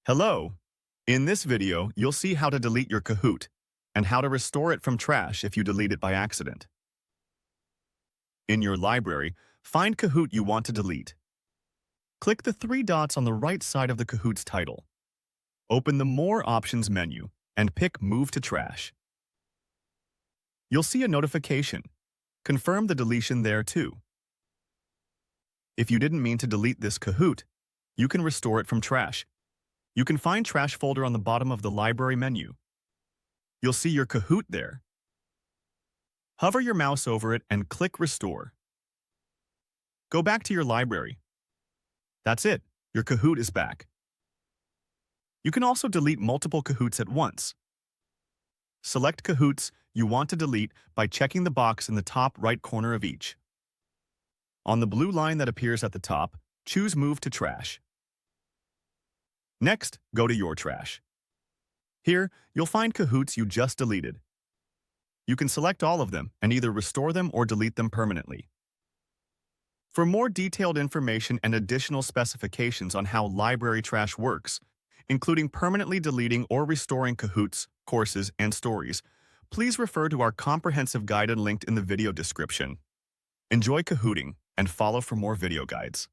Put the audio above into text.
Hello! In this video, you'll see how to delete your Kahoot and how to restore it from trash if you delete it by accident. In your library, find Kahoot you want to delete. Click the three dots on the right side of the Kahoot's title. Open the More Options menu and pick Move to Trash. You'll see a notification. Confirm the deletion there too. If you didn't mean to delete this Kahoot, you can restore it from trash. You can find Trash folder on the bottom of the library menu. You'll see your Kahoot there. Hover your mouse over it and click Restore. Go back to your library. That's it, your Kahoot is back. You can also delete multiple Kahoots at once. Select Kahoots you want to delete by checking the box in the top right corner of each. On the blue line that appears at the top, choose Move to Trash. Next, go to Your Trash. Here, you'll find Kahoots you just deleted. You can select all of them and either restore them or delete them permanently. For more detailed information and additional specifications on how library trash works, including permanently deleting or restoring Kahoots, courses, and stories, please refer to our comprehensive guide linked in the video description. Enjoy Kahooting and follow for more video guides.